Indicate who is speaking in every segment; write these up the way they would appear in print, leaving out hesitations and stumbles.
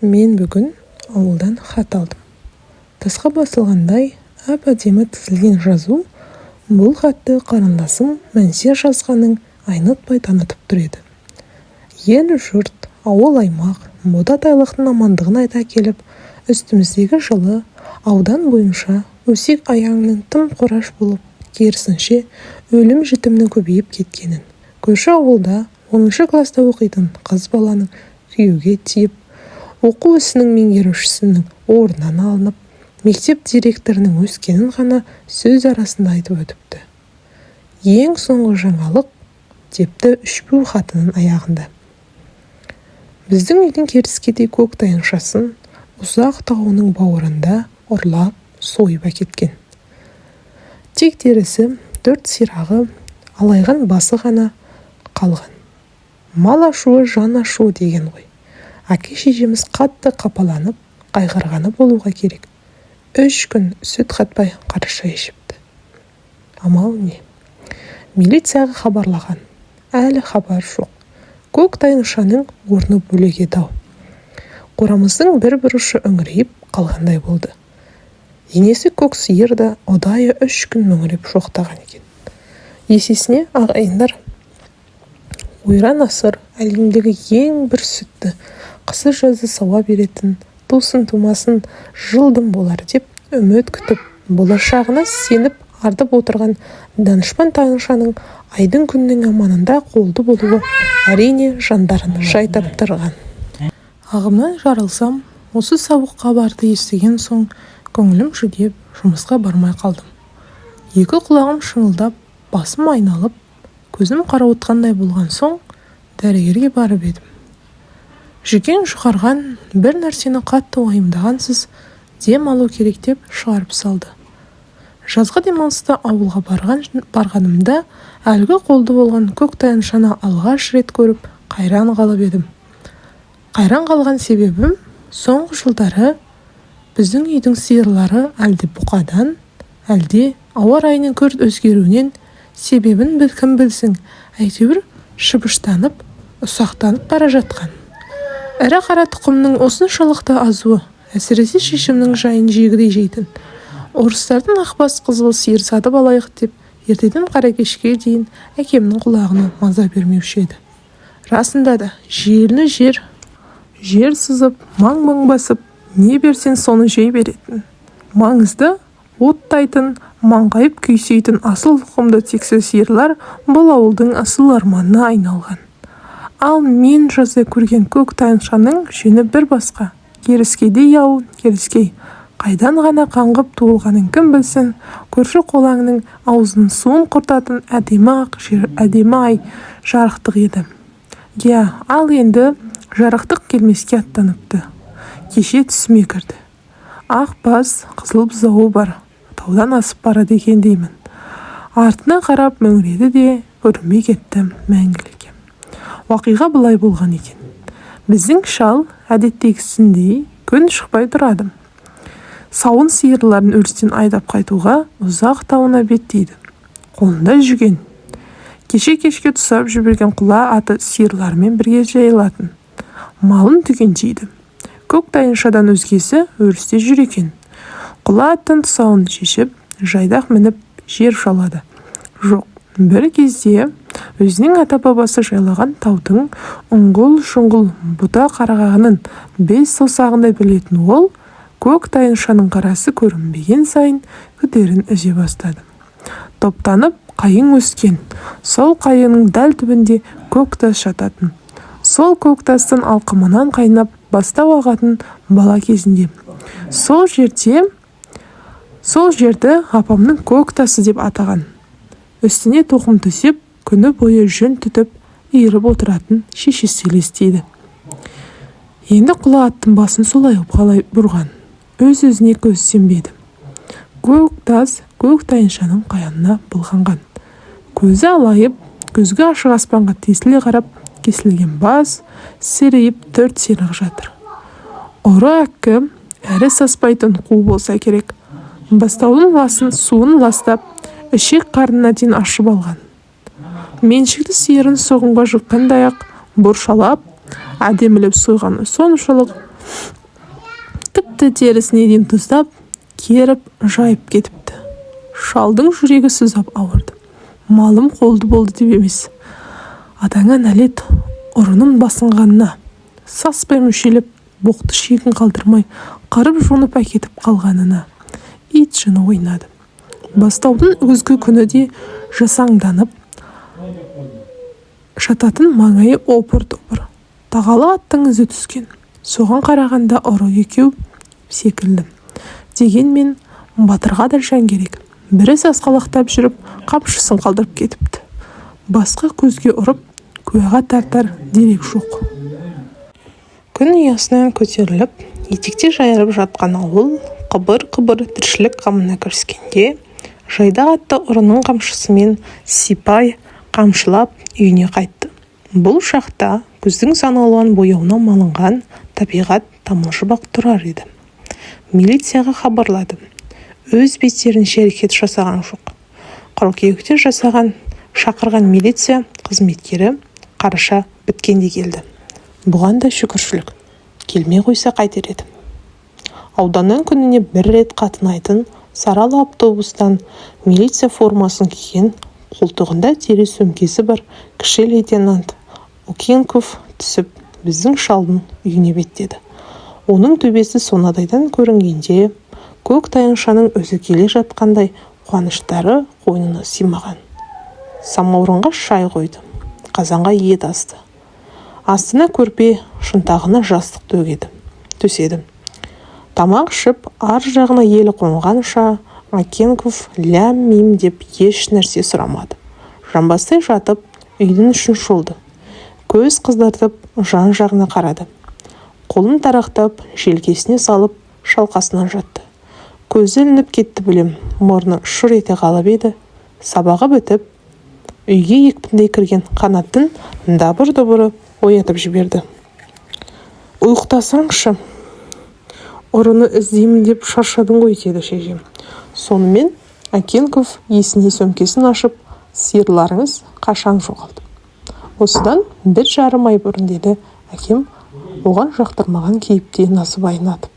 Speaker 1: Мен бүгін ауылдан хат алдым. Тасқа басылғандай әп-әдемі тізілген жазу. Бұл хатты қарындасым Мәнсия жазғанын айнытпай танытып тұр еді. Ел жұрт, ауыл-аймақ, бода-тайлықтың амандығын айта келіп, үстіміздегі жылы аудан бойынша өсек аяңның тым қораш болып, керісінше өлім-жітімнің көбейіп кеткенін, көрші ауылда 10-шы класста оқитын қыз баланың күйеуге тиіп, оқу ісінің меңгерушісінің орнынан алынып, мектеп директорының өскенін ғана сөз арасында айтып өтіпті. Ең соңғы жаңалық, депті үшбу хатының аяғында. Біздің үйдің керіскедей көк тайыншасын ұзақ тауының бауырында ұрлап, сойып әкеткен. Тек терісі, 4 сирағы, алайған басы ғана қалған. Мал ашуы жан ашуы деген ғой. Әке-шешеміз қатты қапаланып, қайғырғаны болуға керек. 3 күн сүт қатпай қараша ішіпті. Амал не? Милицияға хабарлаған. Әлі хабар жоқ. Көк тайыншаның орны бөлек еді ау. Қорамыздың бір ұшы үңірейіп қалғандай болды. Енесі көк сиыр да ұдайы 3 күн мөңіреп жоқтаған екен. Есесіне ағайындар, ойран асыр әлемдегі ең бір сүтті, қысы жазы сауа беретін, тусын тумасын жылдым болар деп үміт күтіп, болашағына сеніп артып отырған данышпан тайыншаның айдың күннің аманында қолды болуы әрине жандарын жай таптырған. Ағымнан жарылсам, осы сауық хабарды естіген соң көңілім жүдеп, жұмысқа бармай қалдым. 2 құлағым шыңылдап, басым айналып, көзім қарауытқандай болған соң дәрігерге барып едім. Жүген жұқарған бір нәрсені қатты уайымдағансыз дем алу керек деп шығарып салды. Жазғы демалыста ауылға барғанымда әлгі қолды болған көк тайыншаны алғаш рет көріп қайран қалып едім. Қайран қалған себебім, соңғы жылдары біздің үйдің сиырлары әлде бұқадан, әлде ауа райының күрт өзгеруінен себебін кім білсін, әйтеуір шыбыштанып, ұсақтанып бара жатқан. Ірі қара тұқымның осыншалықты азуы, әсіресе шешімнің жайын жегідей жейтін. Орыстардың ақбас қызыл сиыр сатып алайық деп, ертеден қара кешке дейін әкемнің құлағына маза бермеуші еді. Расында да, желіні жер сызып, маң-маң басып, не берсен соны жей беретін. Маңызды, оттайтын, маңғайып күйсейтін асыл тұқымды тексіз сиырлар бұл ауылдың асыл арманына айналған. Ал мен жазда көрген көк тайыншаның жөні бір басқа. Керіскедей ау, керіскей. Қайдан ғана қаңғып туылғанын кім білсін, көрші қолаңның аузының суын құртатын әдемі ай жарықтық еді. Ал енді жарықтық келмеске аттаныпты. Кеше түсіме кірді. Ақ бас, қызыл бұзауы бар. Таудан асып барады екен деймін. Артына қарап мөңіреді де көрінбей кетті мәңгілікке. Уақиға былай болған екен. Біздің шал әдеттегісіндей күн шықпай тұрады. Сауын сиырларын өрістен айдап қайтуға ұзақ тауына беттейді. Қолында жүген. Кеше-кешке тұсап жіберген құла аты сиырлармен бірге жайылатын. Малын түгендейді. Көк тайыншадан өзгесі өрісте жүр екен. Құла аттың тұсауын шешіп, жайдақ мініп жер шалады. Жоқ, бір кезде өзінің ата-бабасы жайлаған таудың ұңғыл-шұңғыл бұта қарағағының 5 саусағындай білетін ол, көк тайыншаның қарасы көрінбеген сайын күдерін үзе бастады. Топтанып қайың өскен, сол қайыңның дәл түбінде көк тас жататын. Сол көк тастың алқымынан қайнап бастау ағатын бала кезінде. Сол жерді апамның көк тасы деп атаған. Үстіне тоқым төсеп, күні бойы жүн түтіп, иіріп отыратын шешесі елестейді. Енді құла аттың басын солай қалай бұрған. Өз-өзіне көз сенбеді. Көк тас көк тайыншаның қаянына былғанған. Көзі алайып, көзге ашық аспанға тесіле қарап, кесілген бас, серейіп 4 сирақ жатыр. Ұры әккі, әрі саспайтын қу болса керек. Бастаудың суын ластап, ішек қарнына дейін ашып алған. Меншікті сиырын соғымға жұққандай-ақ бұршалап, әдемілеп сойғаны соншалық Тіпті терісіне дейін тұздап, керіп, жайып кетіпті. Шалдың жүрегі сызап ауырды. Малым қолды болды деп емес. Атаңа нәлет, ұрының басынғанына. Саспай мүшеліп, боқты шегін қалдырмай, қарып жонып әкетіп қалғанына. Ит жыны ойнады. Бастаудың өзгі күні де жасаңданып, жататын маңайы опыр-топыр. Тағалы аттың ізі түскен. Соған қарағанда ұры екеу секілді. Дегенмен батырға да жан керек. Бірі сасқалақтап жүріп, қамшысын қалдырып кетіпті. Басқа көзге ұрып, куәға тартар дерек жоқ. Күн ұясынан көтеріліп, етекте жайырып жатқан ауыл қыбыр-қыбыр тіршілік қамына кіріскенде, жайдақ атты ұрының қамшысымен сипай қамшылап үйіне қайтты. Бұл шақта күздің саналуан бояуына малынған табиғат тамылжып тұрар еді. Милицияға хабарлады. Өз беттерінше әрекет жасаған жоқ. Қыркүйекте шақырған милиция қызметкері қараша біткенде келді. Бұған да шүкіршілік. Келмей қойса қайтер еді. Ауданнан күніне бір рет қатынайтын Саралы автобустан милиция формасын киген, қолтығында тері сөмкесі бар кіші лейтенант Окенков түсіп, біздің шалдың үйіне беттеді. Оның төбесі сонадайдан көрінгенде, көк таяншаның өзі келе жатқандай қуаныштары қойнына симаған. Самаурынға шай қойды, қазанға ет асты. Астына көрпе, шынтағына жастық төседі. Тамақ ішіп, ар жағына елі қонғанша, Окенков ләм-мим деп еш нәрсе сұрамады. Жамбастай жатып, үйдің ішін шолды. Көз қыздартып, жан жағына қарады. Қолын тарақтап, желкесіне салып, шалқасынан жатты. Көзі ілініп кетті білем, мұрны шыр ете қалып еді. Сабағы бітіп, үйге екпіндей кірген қанаттың дабыр-дұбыры оятып жіберді. Ұйықтасаңшы, ұрыны іздеймін деп шаршадың ғой, деді шешем. Сонымен Окенков есіне сөмкесін ашып, сиырларыңыз қашан жоғалды? Осыдан 1,5 ай бұрын, деді әкем, оған жақтырмаған кейіпте Насыбайын атып.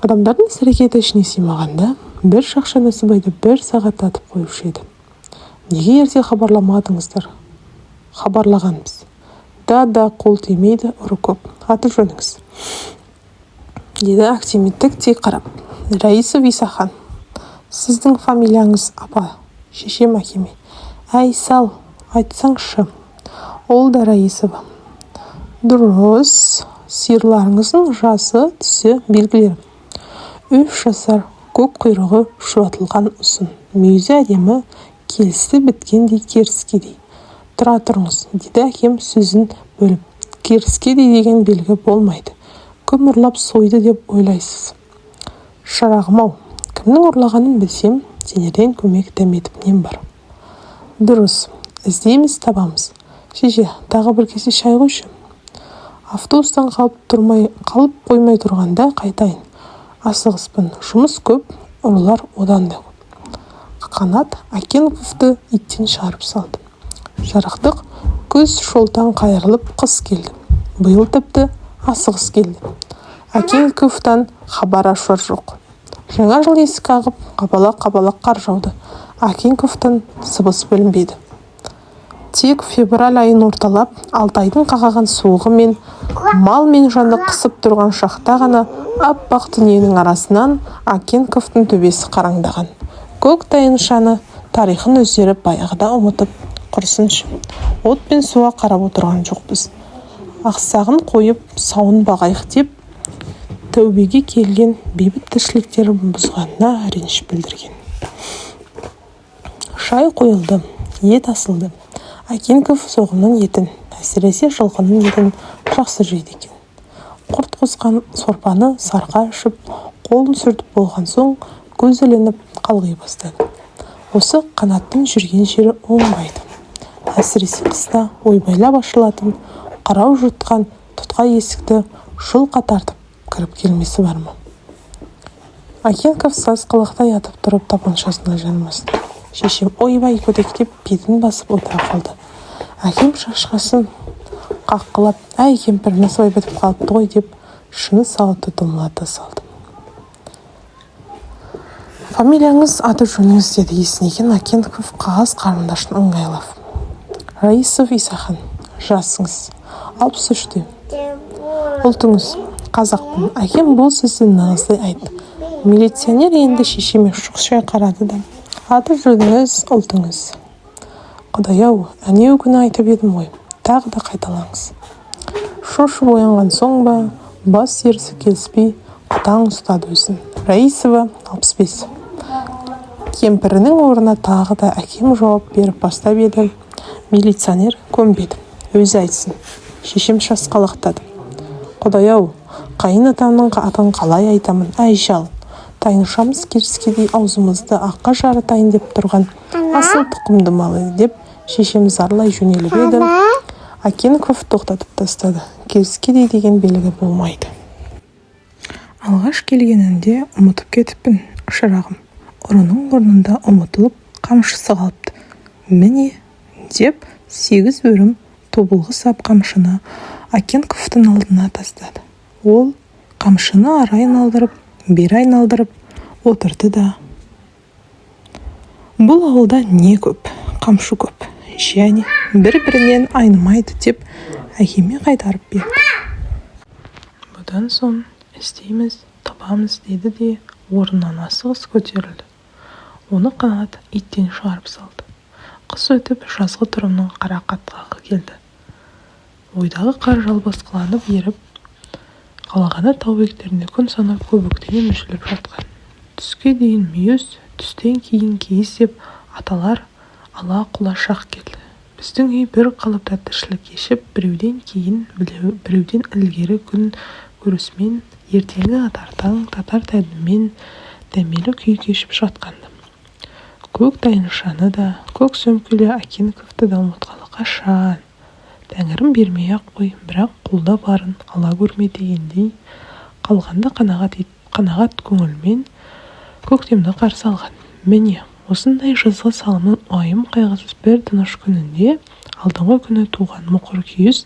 Speaker 1: Адамдардың іс-әрекеті ішіне сыймағанда, бір шақша Насыбайды 1 сағат атып қойушы еді. Неге ерте хабарламадыңыздар? Хабарлағанбыз. Да, қол тимейді, ұры көп. Атып жөніңіз, деді Актиметтік тек қарап. Раисов Исахан. Сіздің фамилияңыз апа? Шешем әкеме. Әй, сал, айтсаңшы. Ол да Раисова. Дұрыс. Сиырларыңыздың жасы, түсі, белгілері. 3 жасар, көк құйрығы шуатылған ұсын. Мүйізі әдемі, келісті біткендей керіскедей. Тұра тұрыңыз, деді әкем сөзін бөліп. Керіскедей деген белгі болмайды. Кім ұрлап сойды деп ойлайсыз? Шарағым-ау, кімнің ұрлағанын білсем, сенерден көмек дәметіп нем бар. Дұрыс, іздейміз, табамыз. Шеше, тағы бір кесе шай қойшы. Автобустан қалып қоймай тұрғанда қайтайын. Асығыспын, жұмыс көп, ұрылар одан да көп. Қанат Окенковты иттен шығарып салды. Жарықтық көз шолтан қайырылып қыс келді. Биыл тіпті асығыс келді. Окенковтан хабар ашар жоқ. Жаңа жыл есік қағып, қабалақ қар жауды. Окенковтан сыбыс білінбеді. Тек февраль айын орталап, Алтайдың қағаған суығы мен мал мен жанды қысып тұрған шақта ғана аппақ дүниенің арасынан Окенковтың төбесі қараңдаған. Көк тайыншаны тарихын өздері баяғыда ұмытып, құрсыншы. От пен суға қарап отырған жоқпыз. Ақсағын қойып, сауын бағайық деп, тәубеге келген бейбіт тіршіліктерін бұзғанына реніш білдірген. Шай қойылды, ет асылды. Окенков соғымның етін, әсіресе жылқының етін жақсы жейді екен. Құрт қосқан сорпаны сарға ішіп, қолын сүртіп болған соң, көз ілініп қалғи бастады. Осы қанаттың жүрген жері оңбайды. Әсіресе қыста ойбайлап ашылатын, қарау жұтқан тұтқа есікті жұлқа тартып кіріп келмесі бар ма? Окенков сасқалақтай атып тұрып тапаншасына жармасты. Шешем ойбай көтектеп бетін басып отыра қалды. Әкем шашқасын қаққылап, әй кемпір, Насыбай бітіп қалыпты ғой деп шыны сау тұтымлата салды. Фамилияңыз, аты жөніңіз деді Еснеген Акенков қағаз қарындашын ыңғайлап. Раисов Исахан, жасыңыз 63-те. Ұлтыңыз қазақпын. Әкем бұл сөзді нағыздай айтты. Милиционер енді шешеме шұқшай қарады да. Аты жөніңіз, ұлтыңыз. Құдай-ау, әнеу күні айтып едім ғой. Тағы да қайталаңыз. Шошып оянған соң ба, бас терісі келіспей, қатаң ұстады өзін. Раисова 65. Кемпірінің орнына тағы да әкем жауап беріп бастап еді. Милиционер көнбеді. Өзі айтсын. Шешем шасқалақтады. Құдай-ау, қайын атамның атын қалай айтамын, Айшал. Тайыншамыз керіскедей аузымызды аққа жарытайын деп тұрған асыл тұқымды малы деп шешем зарлай жөнеліп еді. Акенков тоқтатып тастады. Керіскедей деген белгі болмайды. Алғаш келгенінде ұмытып кетіппін, шырағым. Ұрының орнында ұмытылып қамшысы қалыпты. Міне, деп 8 өрім тобылғы сап қамшыны Акенковтың алдына тастады. Ол қамшыны ары айналдырып, бері айналдырып отырды да. Бұл ауылда не көп, қамшы көп, және бір-бірінен айнымайды деп әкеме қайтарып берді. Бұдан соң істейміз, табамыз деді де орнынан асығыс көтерілді. Оны қанат иттен шығарып салды. Қыс өтіп жазғы тұрымның қара қатқағы келді. Ойдағы қар жалбасқыланып еріп, қалағаны тау бектерінде күн санап көбіктене мүжіліп жатқан. Түске дейін мүйіз, түстен кейін киіз деп аталар ала-құла шақ келді. Біздің үй бір қалыпта тіршілік кешіп, біреуден кейін, біреуден ілгері күн көрісімен, ертеңгі атартаң, татар тәдімен дәмелі күй кешіп жатқанды. Көк тайыншаны да, көк сөмкелі Акенковты да ұмытқалы қашан. Тәңірім бермей-ақ қой, бірақ қолда барын ала көрме дегендей, қалғанды қанағат көңілмен көктемді қарсы алған. Міне, осындай жазғы салымның уайым қайғысыз бір тыныш күнінде, алдыңғы күні туған мұқыр күйіз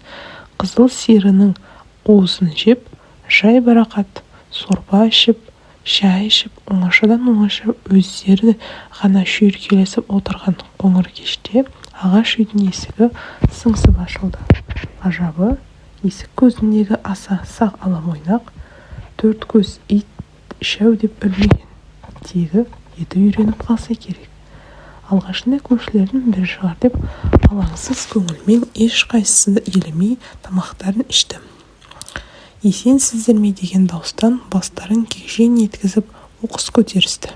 Speaker 1: қызыл сиырының уысын жеп, жай барақат, сорпа ішіп, шай ішіп, оңашадан оңаша өздері ғана шүйіркелесіп отырған қоңыр кеште ағаш үйдің есігі сыңсып ашылды. Ғажабы, есік көзіндегі аса сақ аламойнақ, 4 көз ит шәу деп өлмеген. Тегі еті үйреніп қалса керек. Алғашында көршілердің бір шығар деп алаңсыз көңілмен ешқайсысы елемей тамақтарын ішті. Есенсіздер ме деген дауыстан бастарын кегжең еткізіп оқыс көтерісті.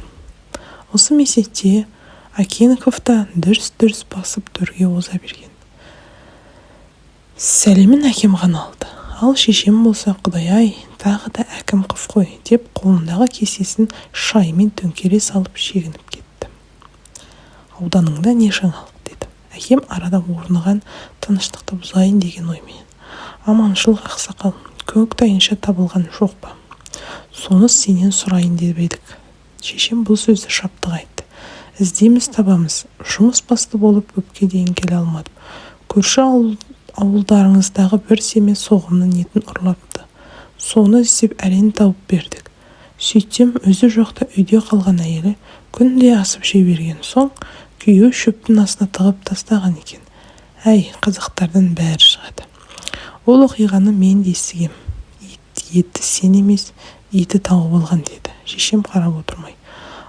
Speaker 1: Осы мезетте Акенков та дүрс-дүрс басып төрге оза берген. Сәлемін әкем ғана алды. Ал шешем болса, Құдай-ай, тағы да әкім қып қой, деп қолындағы кесесін шаймен төңкере салып шегініп кетті. Ауданыңда не жаңалық, деді. Әкем арада орныған тыныштықты бұзайын деген оймен. Аманшылық ақсақал, көк тайынша табылған жоқ па? Соны сенен сұрайын деп едік. Шешем бұл сөзді шаптық айтты. Іздейміз, табамыз. Жұмыс басты болып көпке дейін келе алмадым. Көрші ауылдарыңыздағы бір семе соғымның етін ұрлапты. Соны іздеп әрен тауып бердік. Сөйтсем, өзі жоқта үйде қалған әйелі күнде асып жей берген соң, күйеу шөптің астына тығып тастаған екен. Әй, қазақтардан бәрі шығады. Ол оқиғаны мен де естігем. Етті сен емес, еті тауып алған, деді. Шешем қарап отырмай.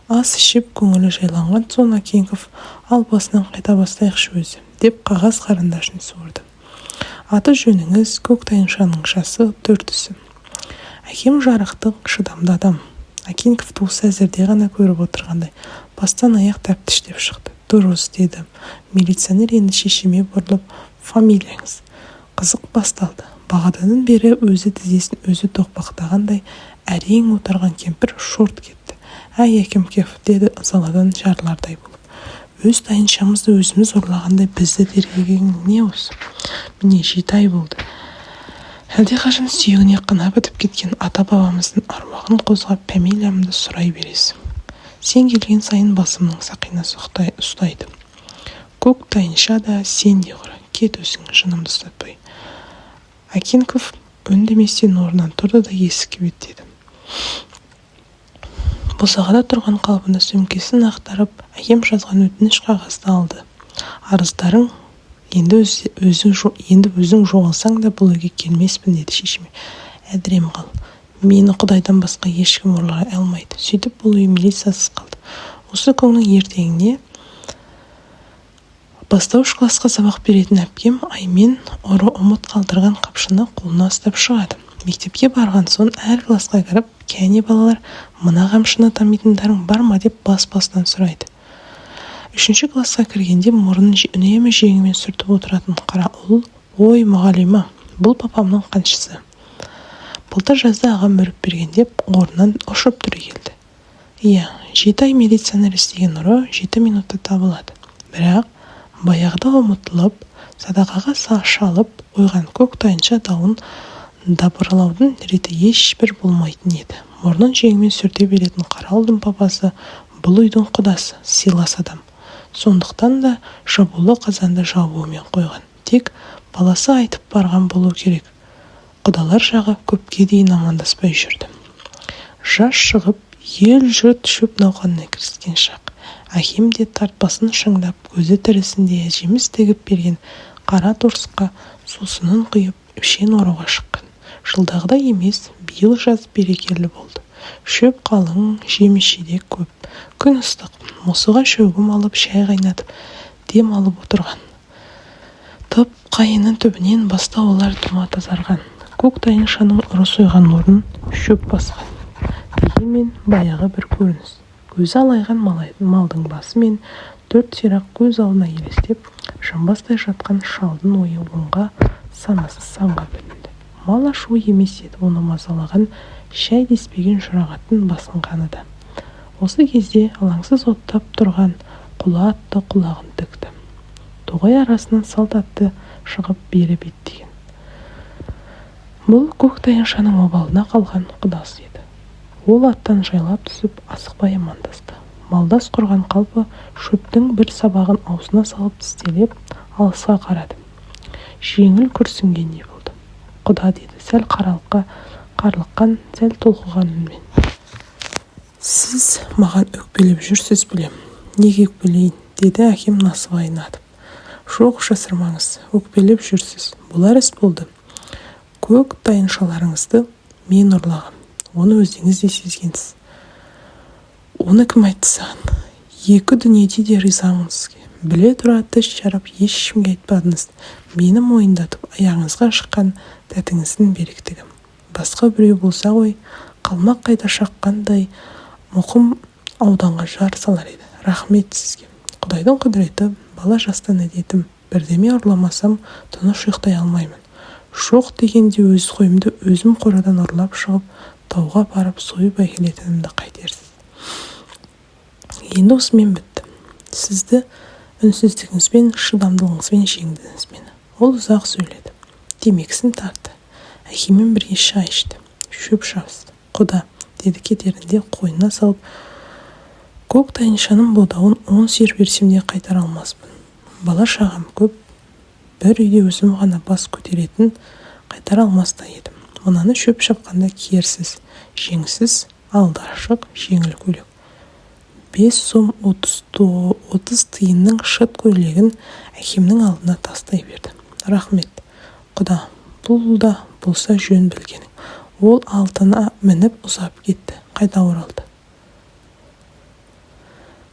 Speaker 1: Ас ішіп көңілі жайланған соң Акенков ал басынан қайта бастайықшы өзі, деп қағаз қарындашын суырды. Аты жөніңіз, көк тайыншаның жасы 4-сі. Әкем жарықтық, шыдамды адам. Акенковты осы әзірде ғана көріп отырғандай, бастан аяқ тәптіштеп шықты. Дұрыс, деді. Милиционер енді шешеме бұрылып, фамилияңыз. Қызық басталды. Бағанадан бері өзі тізесін өзі тоқпақтағандай әрең отырған кемпір шорт кетті. Әй, Акенков, деді ызаладан жарылардай болып. Өз тайыншамызды өзіміз ұрлағандай бізді тергеген не осы? Міне 7 ай болды. Әлде қашан сүйегіне қына бітіп кеткен ата-бабамыздың армағын қозғап фамилиямды сұрай бересің. Сен келген сайын басымның сақинасы ұстайды. Көк тайынша да сен де құра, кет өзің жынымды ұстатпай. Акенков үндеместен орнынан тұрды да есікке беттеді. Босағада тұрған қалпында сөмкесін ақтарып, әкем жазған өтініш қағазды алды. Арыздарың, енді өзің жоғалсаң да бұл үйге келмеспін, деді шешеме. Әдірем қал. Мені Құдайдан басқа ешкім ұрлай алмайды. Сөйтіп бұл үй милициясыз қалды. Осы күннің ертеңіне бастауыш классқа сабақ беретін әпкем Аймен ұры ұмыт қалдырған қапшыны қолына ұстап шығады. Мектепке барған соң әр классқа кіріп, кәне балалар, мына қамшыны танитындарың бар ма деп бас-басынан сұрайды. 3-ші классқа кіргенде мұрнын үнемі жеңімен сүртіп отыратын қара ұл, ой мұғалима, бұл папамның қамшысы. Былтыр жазда ағам бүріп берген деп орнынан ұшып түрегелді. Иә, 7 ай милицияны істеген ұры 7 минутта табылады. Бірақ баяғыда ұмытылып, садақаға шалып қойған көк тайынша дауын дабырлаудың реті ешбір болмайтын еді. Мұрнын жеңімен сүрте беретін қара ұлдың папасы бұл үйдің құдасы, сыйлас адам. Сондықтан да жабулы қазанды жабуымен қойған. Тек баласы айтып барған болу керек. Құдалар жағы көпке дейін амандаспай жүрді. Жас шығып, ел жұрт шөп науқанына кіріскен шақ. Әкем де тартпасын шыңдап, көзі тірісінде әжеміз тігіп берген қара торсыққа сусынын құйып, үшен оруға шыққан. Жылдағыда емес, биыл жаз берекелі болды. Шөп қалың, жеміс-жидек көп. Күн ыстық, мосыға шөгім алып, шай қайнатып, дем алып отырған. Топ қайының түбінен баста олар тұма тазарған. Көк тайыншаның ұры сойған орнын шөп басқан. Дегенмен баяғы бір көрініс. Көзі алайған малдың басы мен 4 сирақ көз алдына елестеп, жамбастай жатқан шалдың ойы оңға, санасы санға бөлінді. Мал ашу емес еді, оны мазалаған шәй деспеген жұрағаттың басынғаны да. Осы кезде алаңсыз оттап тұрған құла атты құлағын тікті. Тоғай арасынан салт атты шығып бері беттеген. Бұл көк тайыншаның обалына қалған құдасы еді. Ол аттан жайлап түсіп, асықпай амандасты. Малдас құрған қалпы шөптің бір сабағын аузына салып тістелеп, алысқа қарады. Жеңіл күрсінгендей болды. Құда, деді, сәл қарлыққан, сәл толқыған үнмен. Сіз маған өкпелеп жүрсіз білем. Неге өкпелейін, деді әкем насыбайын атып. Жоқ, жасырмаңыз, өкпелеп жүрсіз. Бұлар іс болды. Көк тайыншаларыңызды мен ұрлағам. Оны өзіңіз де сезгенсіз. Оны кім айтты саған? Екі дүниеде де ризамын сізге. Біле тұра тіс жарып ешкімге айтпадыңыз. Мені мойындатып аяғыңызға шыққан тәтіңіздің беріктігім. Басқа біреу болса ғой, қалмақ қайда шаққандай мұқым ауданға жар салар еді. Рахмет сізге. Құдайдың құдіреті, бала жастан әдетім. Бірдеме ұрламасам, тыныш ұйықтай алмаймын. Жоқ дегенде өз қойымды өзім қорадан ұрлап шығып, тауға барып сойып әкелетінімді қайтерсіз. Енді осымен бітті. Сізді үнсіздігіңізбен, шыдамдылығыңызбен жеңдіңіз мені. Ол ұзақ сөйледі. Темекісін тартты. Әкеммен бірге шай ішті. Шөп шабысты. Құда, деді кетерінде қойнына салып, көк тайыншаның бодауын 10 сер берсем де қайтара алмаспын. Бала шағам көп, бір үйде өзім ғана бас көтеретін қайтара алмаста едім. Мынаны шөп шапқанда киерсіз, жеңсіз, алды ашық, жеңіл көйлек. 5 сом 30 тиынның шыт көйлегін әкемнің алдына тастай берді. Рахмет. Құда, бұл да болса жөн білгенің. Ол алтына мініп ұзап кетті. Қайда оралды?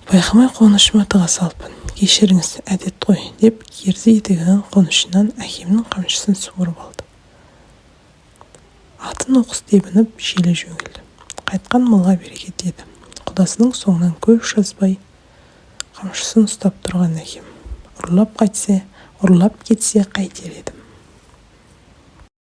Speaker 1: Байқамай қонышыма тыға салыппын. Кешіріңіз, әдет қой, деп керзі етігінің қонышынан әкемнің қамшысын суырып алды. Атын оқыс тебініп, желі жөнелді. Қайтқан малға берекет деді. Құдасының соңынан көп жазбай қамшысын ұстап тұрған әкем. Ұрлап кетсе қайтер едім.